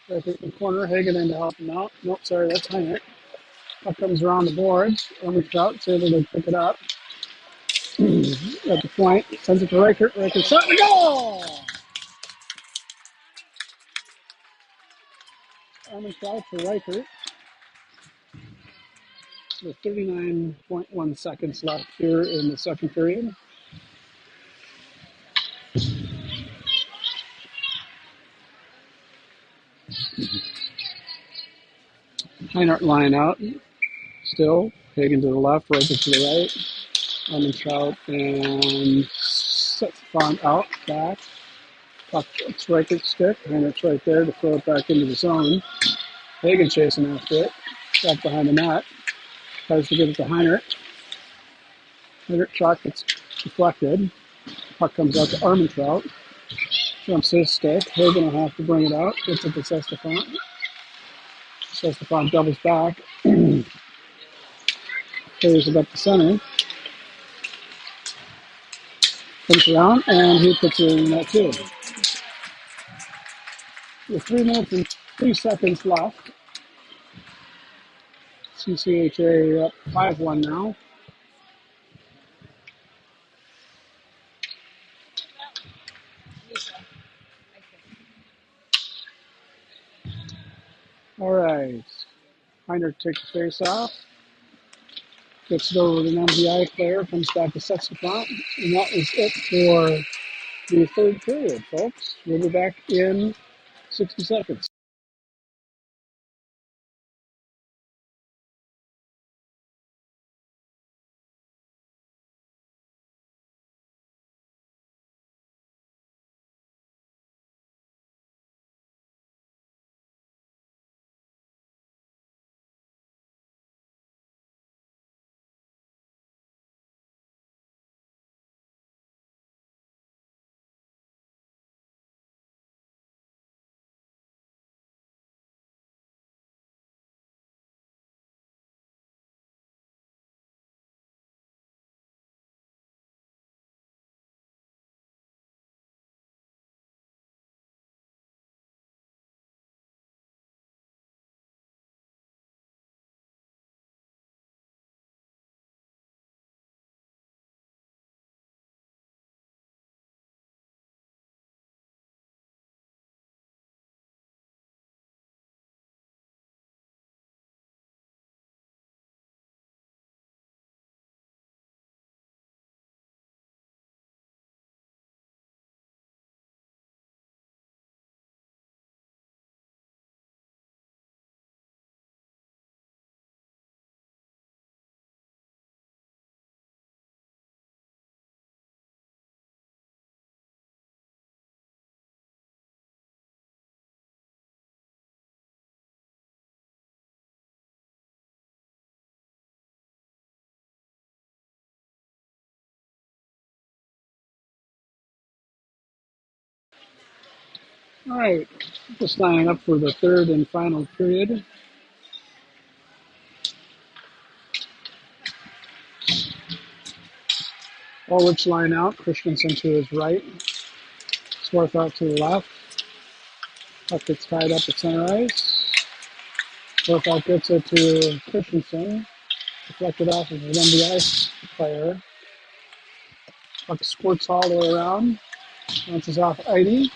Reichert in the corner. Hagen in to help him out. Nope, sorry, that's Heinrich. Puck comes around the boards. Trout's able to pick it up. At the point. Sends it to Reichert. Reichert shot and goal! Trout for Reichert. With 39.1 seconds left here in the second period. Heinert line out. Still. Hagen to the left, Reichert to the right. Trout and Stefan out, back. Puck, it's Reichert's stick. Heinert's right there to throw it back into the zone. Hagen chasing after it. Back behind the net. Tries to get it to Heinrich. Heinrich shot gets deflected. Puck comes out to Armentrout. Jumps his stick. Hagen will have to bring it out. Gets it to Sestefan. Sestefan doubles back. Carries it up the center. Comes around, and he puts it in that too. With 3 minutes and 3 seconds left, CCHA up 5-1 now. All right. Heiner takes the face off. Gets it over to an MVI player. Comes back to sets the front. And that is it for the third period, folks. We'll be back in 60 seconds. All right. Just lining up for the third and final period. Ulrich line out. Christensen to his right. Swarthout to the left. Puck gets tied up at center ice. Swarthout gets it to Christensen. Deflected off of an MVI player. Puck squirts all the way around. Bounces off Eide.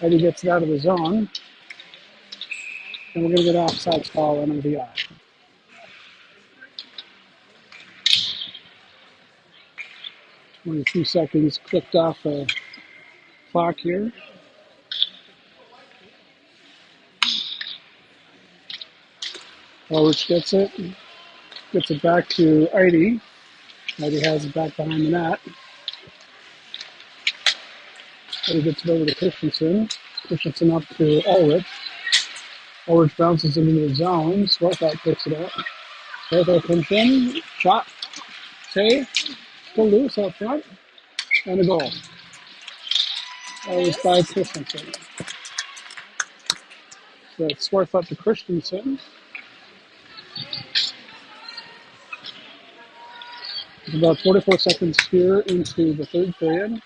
Eide gets it out of the zone. And we're going to get offsides call on MVI. 22 seconds clicked off the clock here. Ulrich gets it. Gets it back to Eide. Eide has it back behind the net. Eide gets it over to Christensen. Christensen up to Ulrich. Ulrich bounces into the zone. Swarthout picks it up. Swarthout comes in. Shot. Save. Still loose out front. And a goal. That was by Christensen. So it's Swarthout to Christensen. It's about 44 seconds here into the third period.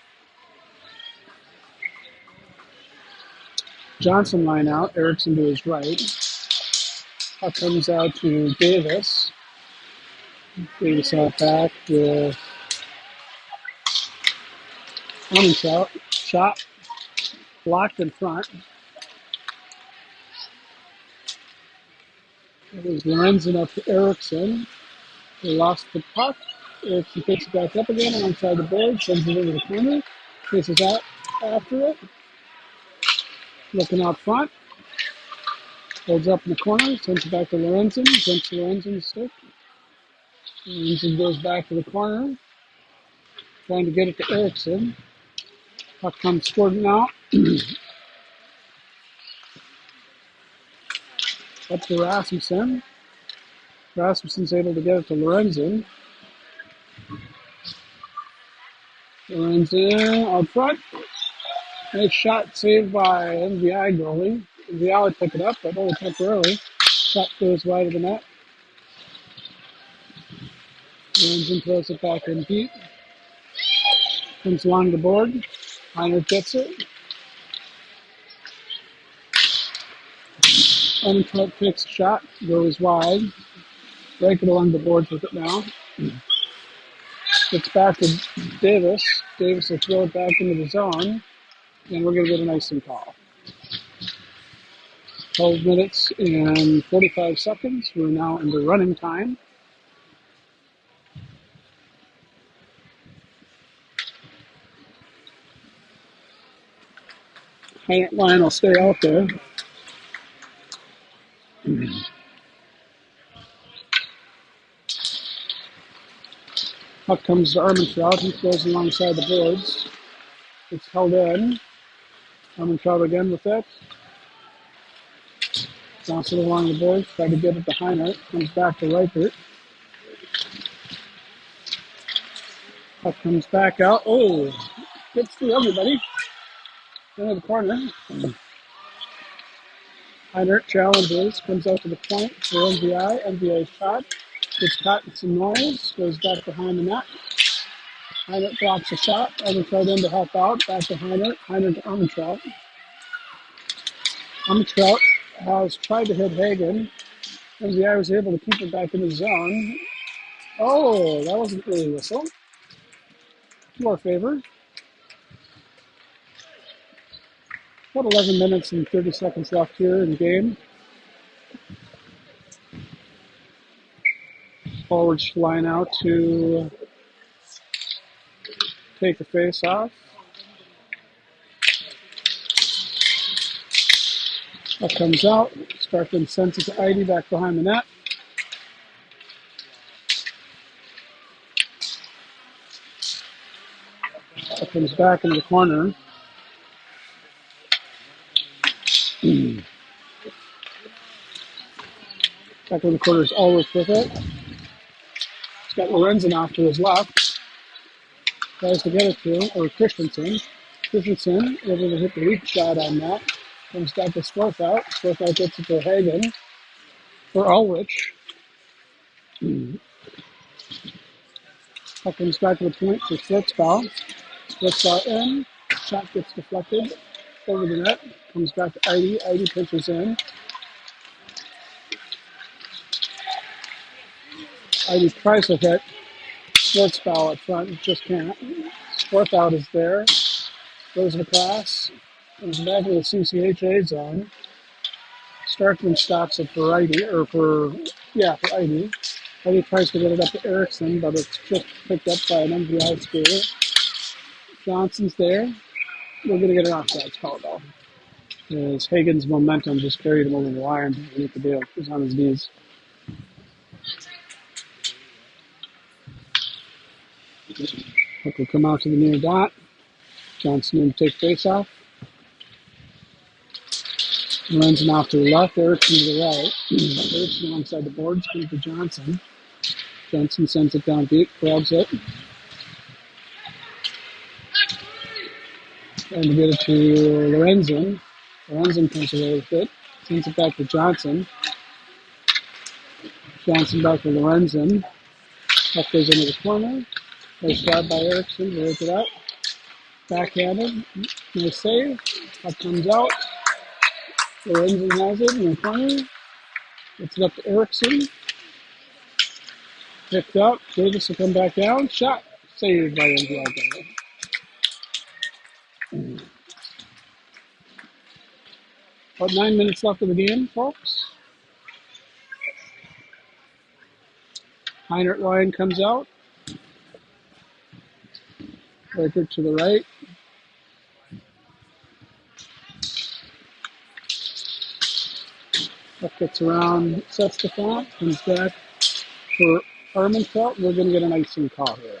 Johnson line out. Erickson to his right. Puck comes out to Davis. Davis out back with Armentrout. Shot blocked in front. It was Lorenzen up to Erickson. They lost the puck. Erickson picks it back up again alongside the board, sends it into the corner, chases out after it. Looking out front. Holds up in the corner, sends it back to Lorenzen, jumps to Lorenzen's stick. Lorenzen goes back to the corner, trying to get it to Erickson. Puck comes squirting out. Up to Rasmussen. Rasmussen's able to get it to Lorenzen. Lorenzen out front. Nice shot saved by MVI goalie. MVI would pick it up, but only temporarily. Shot goes wide of the net. Lorenzen throws it back in deep. Comes along the board. Heinrich gets it. Uncut takes a shot. Goes wide. Right along the boards with it now. Gets back to Davis. Davis will throw it back into the zone. And we're going to get an icing call. 12 minutes and 45 seconds. We're now into running time. Heinrich line will stay out there. Puck comes to Armentrout. He throws alongside the boards. It's held in. Armentrout again with it. Bounces it along the boards. Try to get it to Heinrich. Comes back to Reichert. Puck comes back out. Oh, gets through everybody. Into the corner. Heinrich challenges. Comes out to the point for MVI. MVI shot. Gets caught in some noise. Goes back behind the net. Heinrich blocks a shot. Armentrout in to help out. Back to Heinrich. Heinrich to Armentrout. Armentrout has tried to hit Hagen. MVI was able to keep it back in the zone. Oh, that wasn't really a whistle. To our favor. About 11 minutes and 30 seconds left here in the game. Forwards line out to take the face off. That comes out. Starkman sends it to Eide back behind the net. That comes back into the corner. Back in the corner is Ulrich with it. He's got Lorenzen off to his left. Tries to get it to him, or Christensen. Christensen able to hit the weak shot on that. Comes back to Swarthout. Swarthout gets it to Hagen. For Ulrich. Puck comes back to the point for Flitzbau. Flitzbau in. Shot gets deflected over the net. Comes back to Eide. Eide pitches in. Eide tries to hit Schwartzbau at front, just can't. Swarthout is there. Goes across. Comes back to the CCHA zone. Starkman stops it for Eide, for Eide. Eide tries to get it up to Eriksson, but it's just picked up by an MVI skater. Johnson's there. We're going to get an offside call, though. As Hagen's momentum just carried him over the line beneath the deal. He's on his knees. Puck will come out to the near dot. Johnson in to take face off. Lorenzen off to the left. Eriksson to the right. Eriksson alongside the boards. Comes to Johnson. Johnson sends it down deep. Grabs it. Trying to get it to Lorenzen. Lorenzen comes away with it. Sends it back to Johnson. Johnson back to Lorenzen. Puck goes into the corner. Nice job by Eriksson to rip it up. Backhanded. Nice save. Puck comes out. Lorenzen has it in the corner. Gets it up to Eriksson. Picked up. Davis will come back down. Shot. Saved by MVI. About 9 minutes left of the game, folks. Heinrich line comes out. Reichert to the right. Puck gets around Sestefan. Comes back for Armentrout. We're going to get an icing call here.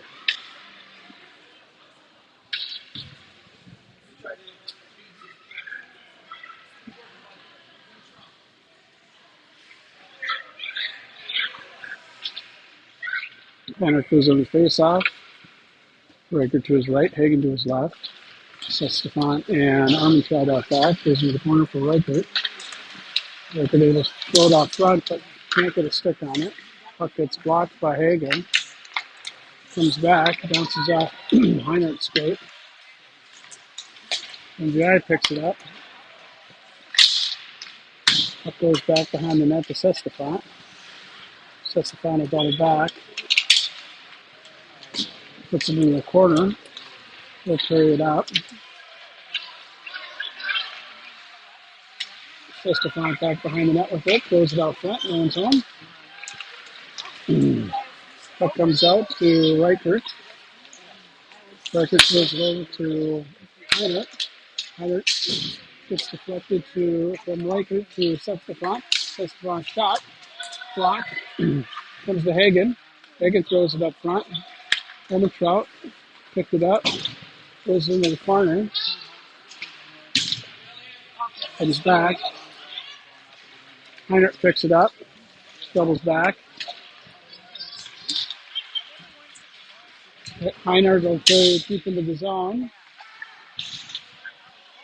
Heinrich goes on the face-off. Reichert to his right, Hagen to his left. Sestefan and Armentrout out back. Goes into the corner for Reichert. Reichert able to throw it out front, but can't get a stick on it. Puck gets blocked by Hagen. Comes back, bounces off Heinrich's skate. MVI picks it up. Up goes back behind the net to Sestefan. Sestefan got it back. Puts it in the corner. He'll carry it up. Sestefan back behind the net with it. Throws it out front. Lands home. Puck comes out to Reichert. Reichert throws it over to Heinrich. Heinrich gets deflected from Reichert to Sestefan. Sestefan shot. Block. Comes to Hagen. Hagen throws it up front. Trout picked it up. Goes into the corner. Comes back. Heinrich picks it up. Doubles back. Heinrich will carry it deep into the zone.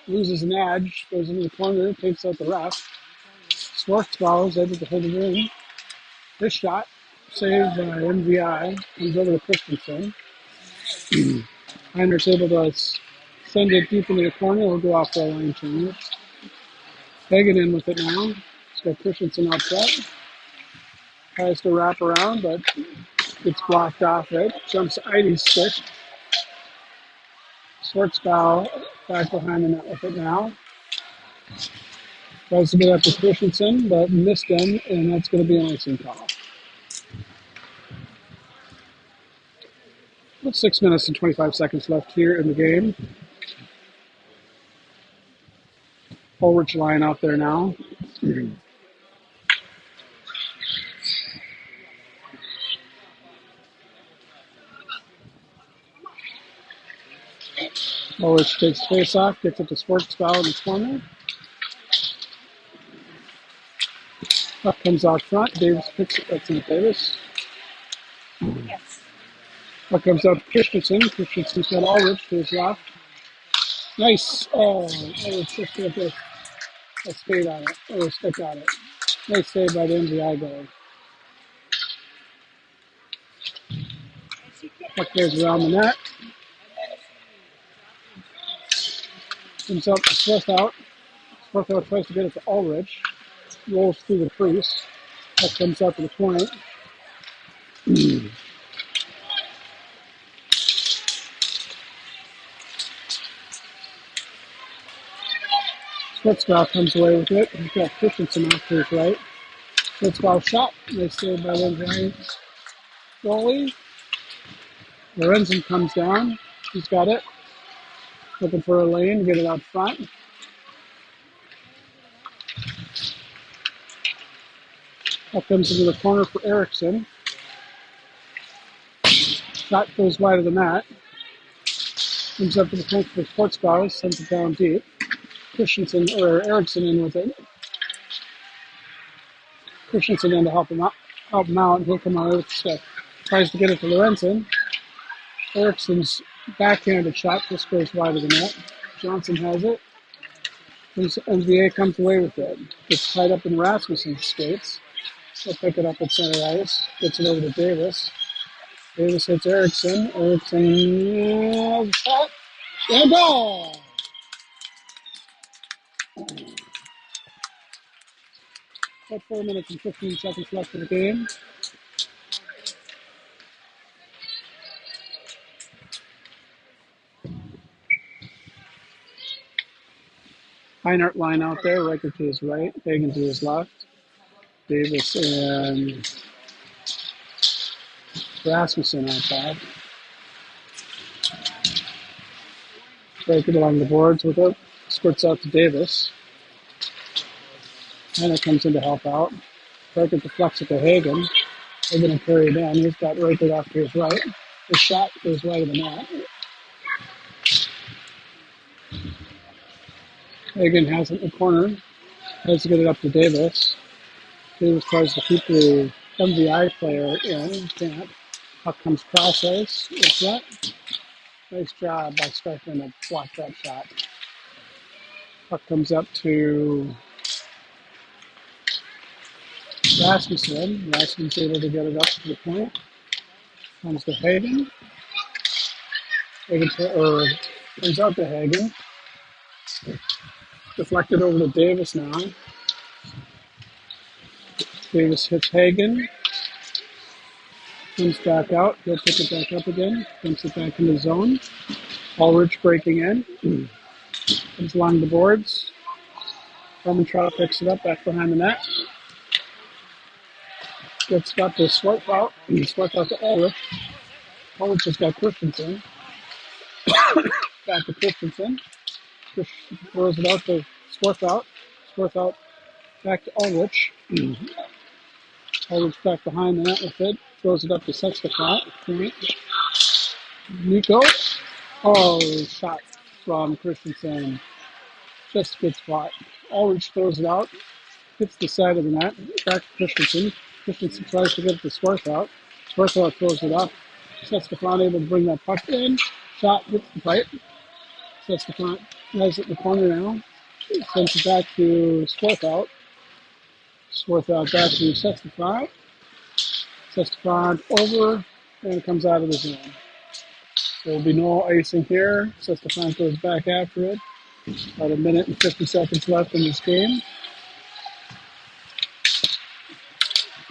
Loses an edge. Goes into the corner. Takes out the ref. Schwartzbauer is able to hold it in. This shot. Saved by MVI. Comes over to Christensen. Heinrich's able to send it deep into the corner. He'll go off the line change. Hagen in with it now. He's got Christensen out front. Tries to wrap around, but gets blocked off it. Jumps Eidy's stick. Schwartzbauer back behind the net with it now. Tries to get up to Christensen, but missed him, and that's going to be an icing call. About 6 minutes and 25 seconds left here in the game. Ulrich line out there now. Ulrich takes face off, gets it to Schwartzbauer in the corner. Puck comes out front. Davis picks it. That's in Davis. Puck comes out to Christensen. Christensen's got Ulrich to his left. Nice. Oh, Ulrich just got a skate on it, or a stick on it. Nice save by the MVI goalie. Puck goes around the net. Comes up to Swarthout. Swarthout tries to get it to Ulrich. Rolls through the crease. Puck comes up to the point. Schwartzbauer comes away with it. He's got Christensen off to his right. Schwartzbauer shot. Nice save by the goalie. Lorenzen comes down. He's got it. Looking for a lane to get it out front. That comes into the corner for Eriksson. Shot goes wide of the net. Comes up to the point for Schwartzbauer. Sends it down deep. Christensen or Eriksson in with it. Christensen in to help him out, and he'll come out with the stick. Tries to get it to Lorenzen. Eriksson's backhanded shot just goes wide of the net. Johnson has it. MVA comes away with it. Gets tied up in Rasmussen's skates. He'll pick it up at center ice. Gets it over to Davis. Davis hits Eriksson. Eriksson shot. And a goal! About 4 minutes and 15 seconds left in the game. Heinert line out there, Riker to his right, Hagen to his left. Davis and Rasmussen outside. Riker along the boards with it. Squirts out to Davis. Heinert comes in to help out. Riker deflects it to Hagen. Hagen will carry it in. He's got Riker off to his right. His shot goes right of the net. Hagen has it in the corner. Tries to get it up to Davis. Davis tries to keep the MVI player in. Can't. Puck comes cross ice. In front. Nice job by Strickland to block that shot. Puck comes up to Rasmussen. Rasmussen's able to get it up to the point. Comes to Hagen. Hagen comes out to Hagen. Deflected over to Davis now. Davis hits Hagen. Comes back out. He'll pick it back up again. Dumps it back in the zone. Ulrich breaking in. Comes along the boards. Hermantraut picks it up back behind the net. Gets got to Swarthout. Swarthout to Ulrich. Ulrich has got Christensen. Back to Christensen. Throws it out to Swarthout. Swarthout back to Ulrich. Ulrich back behind the net with it. Throws it up to Sextafront. Nico. Oh, shot from Christensen. Just a good spot. Ulrich throws it out. Hits the side of the net. Back to Christensen. Christensen tries to get it to Swarthout. Swarthout throws it up. Sextafront able to bring that puck in. Shot hits the pipe. Sextafront has it in the corner now. Sends it back to Swarthout. Swarthout back to Sextafront. Sextafront over, and it comes out of the zone. There will be no icing here. Sextafront goes back after it. About a minute and 50 seconds left in this game.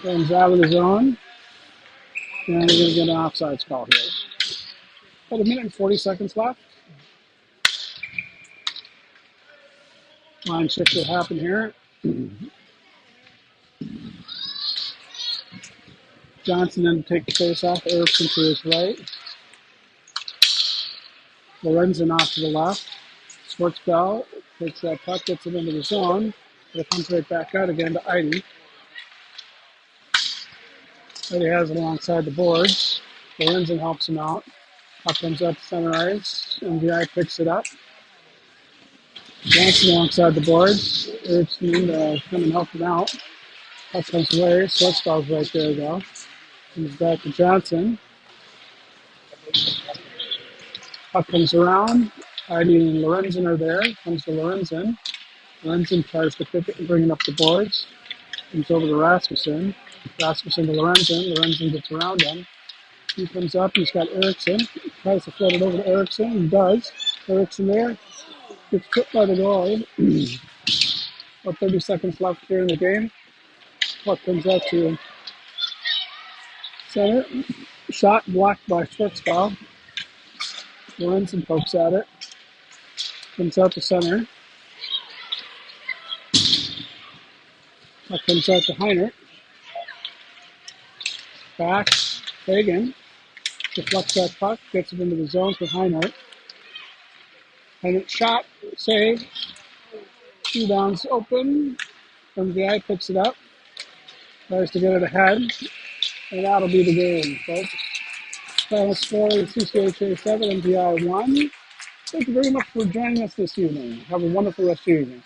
Comes out of the zone. And we're going to get an offsides call here. About a minute and 40 seconds left. Line shift will happen here. Johnson then to take the face off. Erickson to his right. Lorenzen off to the left. Schwartzbell takes that puck, gets it into the zone. But it comes right back out again to Eide. Eide has it alongside the boards. Lorenzen helps him out. Puck comes up to center ice. MVI picks it up. Johnson alongside the boards. Erickson come and help him out. Puck comes away. Schwartzbell's right there though. Comes back to Johnson. Puck comes around. Eide and Lorenzen are there. Comes to Lorenzen. Lorenzen tries to pick it and bring it up the boards. Comes over to Rasmussen. Rasmussen to Lorenzen. Lorenzen gets around him. He comes up. He's got Erickson. Tries to float it over to Erickson. He does. Erickson there. Gets tripped by the goalie. About 30 seconds left here in the game. Puck comes out to center. Shot blocked by Schwartzbell. Lorenzen pokes at it. Comes out to center. Puck comes out to Heiner. Back. Hagen. Deflects that puck. Gets it into the zone for Heiner. Heiner shot. Save. Rebounds open. MVI picks it up. Tries to get it ahead. And that'll be the game, folks. Final score is CCHA 7, MVI 1. Thank you very much for joining us this evening. Have a wonderful rest of your evening.